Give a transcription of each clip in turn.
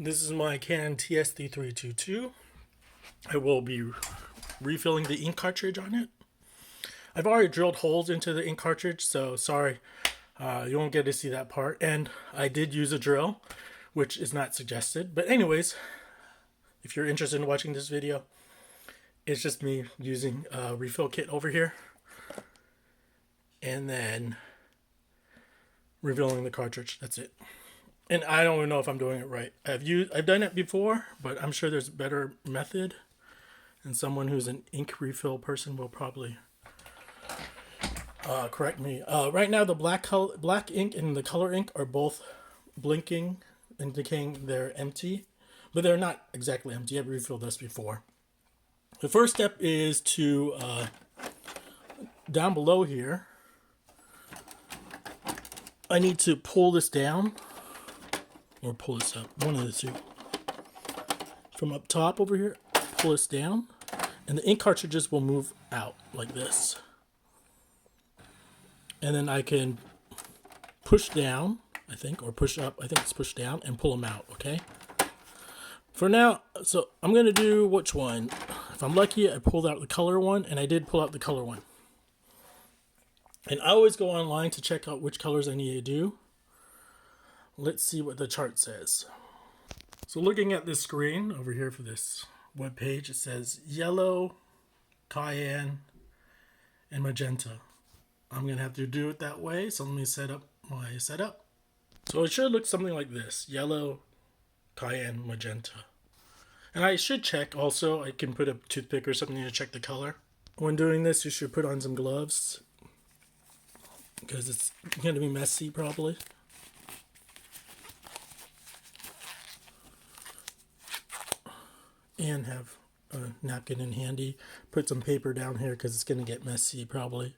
This is my Canon ts3322. I will be refilling the ink cartridge on it. I've already drilled holes into the ink cartridge, so sorry, you won't get to see that part. And I did use a drill, which is not suggested. But anyways, if you're interested in watching this video, it's just me using a refill kit over here. And then refilling the cartridge, that's it. And I don't even know if I'm doing it right. I've done it before, but I'm sure there's a better method. And someone who's an ink refill person will probably correct me. Right now, the black ink and the color ink are both blinking, indicating they're empty, but they're not exactly empty. I've refilled this before. The first step is to down below here. I need to pull this down. Or pull this up, one of the two. From up top over here, pull this down, and the ink cartridges will move out like this. And then I can push down, I think, or push up, I think it's push down, and pull them out, okay? For now, so I'm going to do which one? If I'm lucky, I pulled out the color one, and I did pull out the color one. And I always go online to check out which colors I need to do. Let's see what the chart says. So looking at this screen over here for this web page, it says yellow, cayenne, and magenta. I'm going to have to do it that way, so let me set up my setup. So it should look something like this: yellow, cayenne, magenta. And I should check also, I can put a toothpick or something to check the color. When doing this, you should put on some gloves, because it's going to be messy probably. And have a napkin in handy. Put some paper down here because it's going to get messy probably.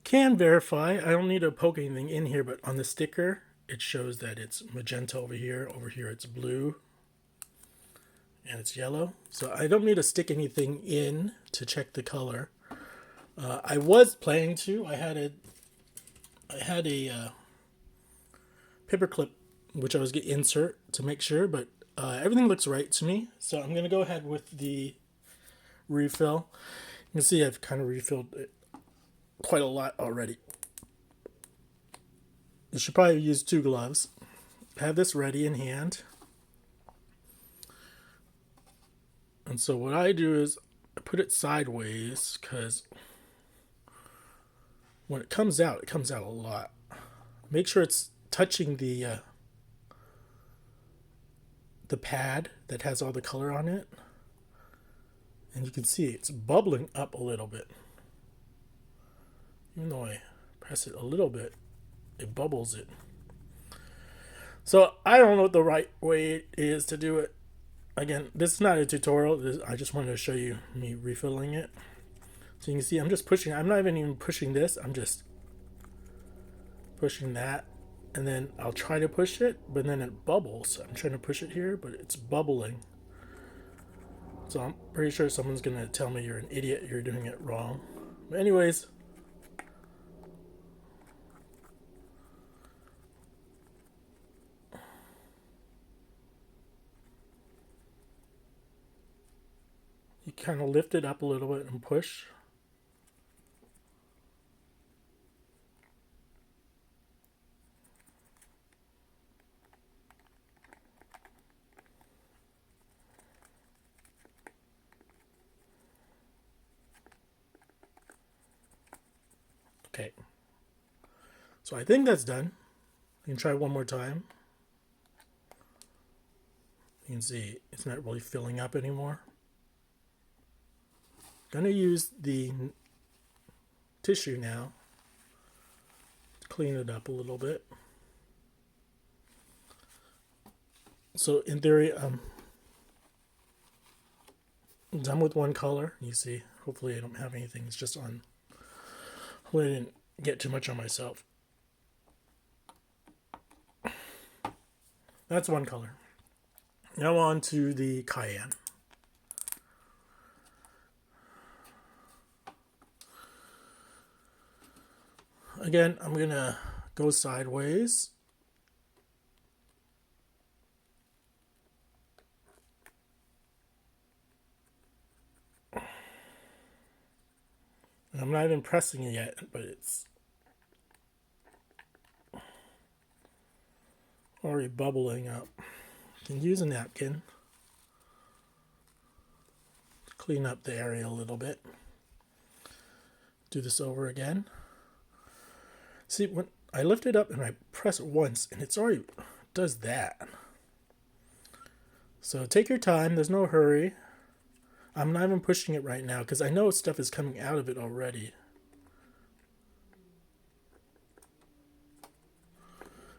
Can verify. I don't need to poke anything in here, but on the sticker it shows that it's magenta over here. Over here it's blue. And it's yellow. So I don't need to stick anything in to check the color. I was planning to. I had a paper clip which I was going to insert to make sure, but everything looks right to me, so I'm going to go ahead with the refill. You can see I've kind of refilled it quite a lot already. You should probably use 2 gloves. Have this ready in hand. And so what I do is I put it sideways, because when it comes out a lot. Make sure it's touching the pad that has all the color on it. And you can see it's bubbling up a little bit. Even though I press it a little bit, it bubbles it. So I don't know what the right way is to do it. Again, this is not a tutorial. I just wanted to show you me refilling it. So you can see I'm just pushing. I'm not even pushing this. I'm just pushing that. And then I'll try to push it, but then it bubbles. I'm trying to push it here, but it's bubbling. So I'm pretty sure someone's going to tell me you're an idiot, you're doing it wrong. But anyways, you kind of lift it up a little bit and push. Okay, so I think that's done. You can try one more time. You can see it's not really filling up anymore. I'm going to use the tissue now to clean it up a little bit. So in theory, I'm done with one color. You see, hopefully I don't have anything. It's just on. Hopefully I didn't get too much on myself. That's one color. Now on to the cayenne. Again, I'm going to go sideways. And I'm not even pressing it yet, but it's already bubbling up. You can use a napkin. Clean up the area a little bit. Do this over again. See, when I lift it up and I press it once, and it's already does that. So take your time. There's no hurry. I'm not even pushing it right now because I know stuff is coming out of it already.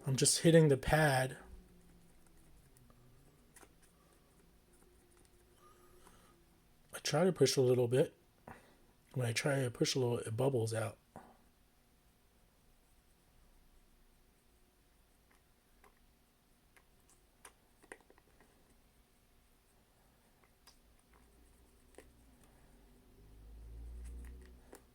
I'm just hitting the pad. I try to push a little bit. When I try to push a little, it bubbles out.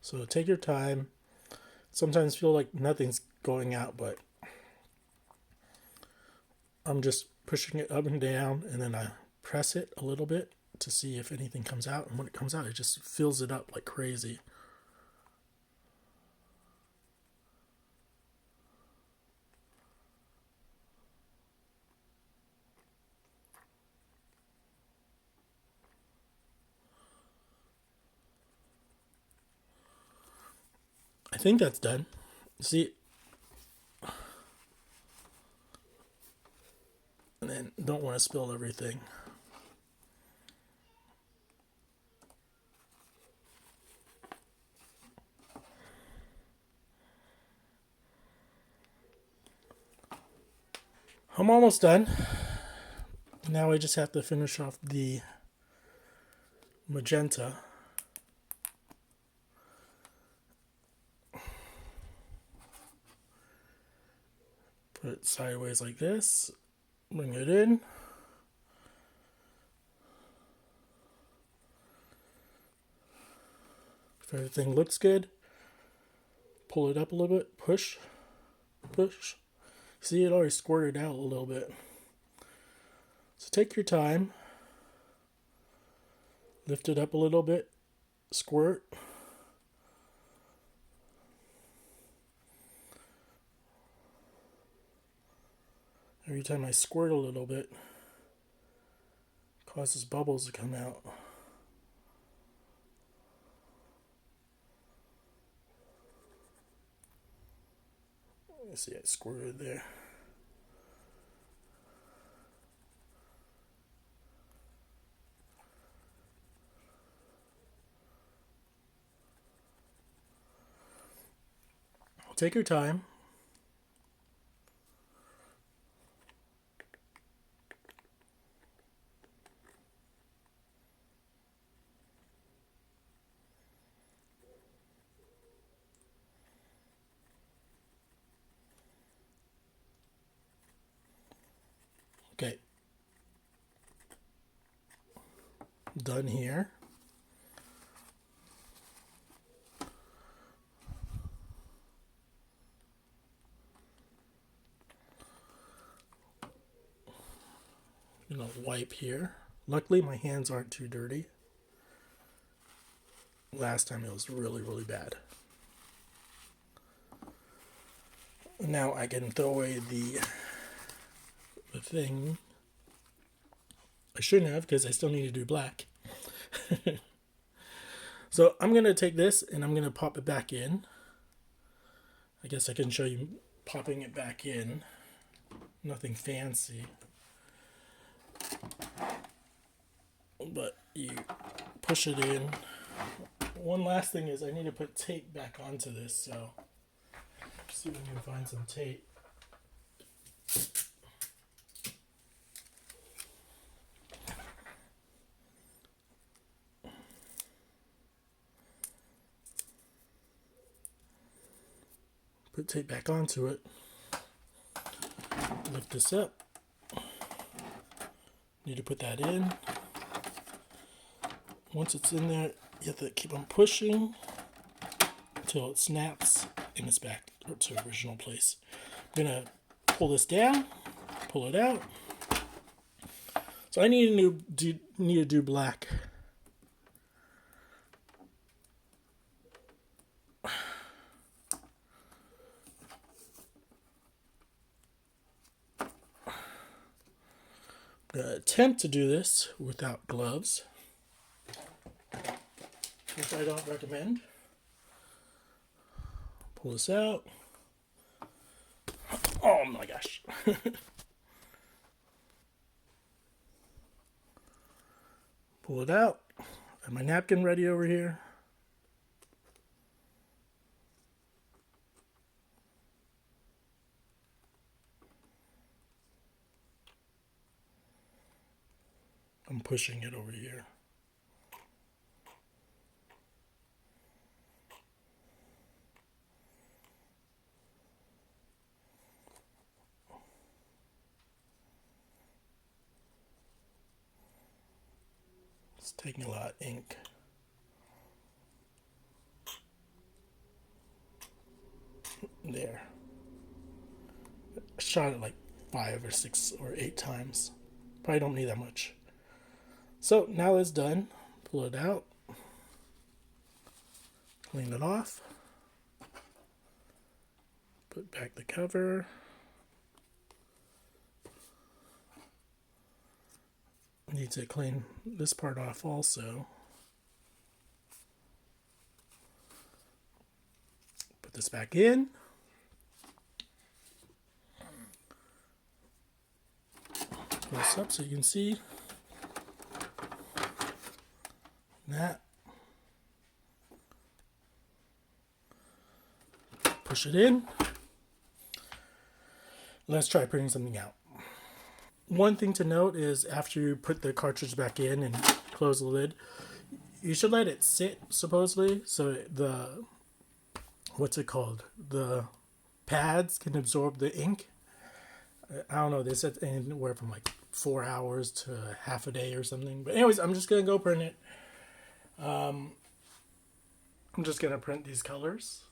So take your time. Sometimes feel like nothing's going out, but I'm just pushing it up and down, and then I press it a little bit to see if anything comes out. And when it comes out, it just fills it up like crazy. I think that's done. See, and then don't want to spill everything. I'm almost done. Now I just have to finish off the magenta. Put it sideways like this. Bring it in. If everything looks good, pull it up a little bit. Push. Push. See, it already squirted out a little bit. So take your time. Lift it up a little bit. Squirt. Every time I squirt a little bit, it causes bubbles to come out. You see, I squirted there. Take your time. Okay. Done here. I'm gonna wipe here. Luckily, my hands aren't too dirty. Last time it was really, really bad. Now I can throw away the thing. I shouldn't have because I still need to do black. So I'm going to take this and I'm going to pop it back in. I guess I can show you popping it back in. Nothing fancy. But you push it in. One last thing is I need to put tape back onto this, so see if we can find some tape. Put tape back onto it. Lift this up. Need to put that in. Once it's in there, you have to keep on pushing until it snaps. in its back to original place. I'm gonna pull this down, pull it out. So I need to do black. I'm gonna attempt to do this without gloves, which I don't recommend. Pull this out. Oh my gosh. Pull it out. I have my napkin ready over here. I'm pushing it over here. It's taking a lot of ink. There. I shot it like 5 or 6 or 8 times. Probably don't need that much. So now it's done. Pull it out. Clean it off. Put back the cover. Need to clean this part off also. Put this back in. Pull this up so you can see that. Push it in. Let's try printing something out. One thing to note is after you put the cartridge back in and close the lid, you should let it sit supposedly so the, what's it called? The pads can absorb the ink. I don't know, they said anywhere from like 4 hours to half a day or something. But anyways, I'm just going to go print it. I'm just going to print these colors.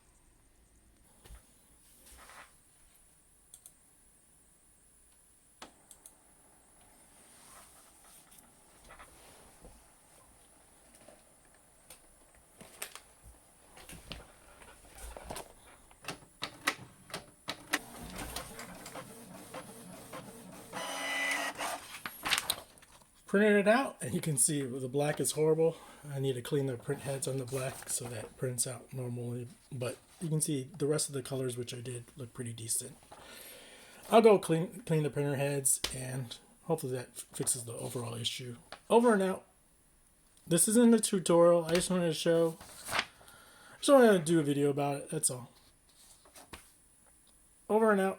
Printed it out, and you can see the black is horrible. I need to clean the print heads on the black so that it prints out normally. But you can see the rest of the colors, which I did, look pretty decent. I'll go clean the printer heads, and hopefully that fixes the overall issue. Over and out. This isn't a tutorial. I just wanted to show. I just wanted to do a video about it. That's all. Over and out.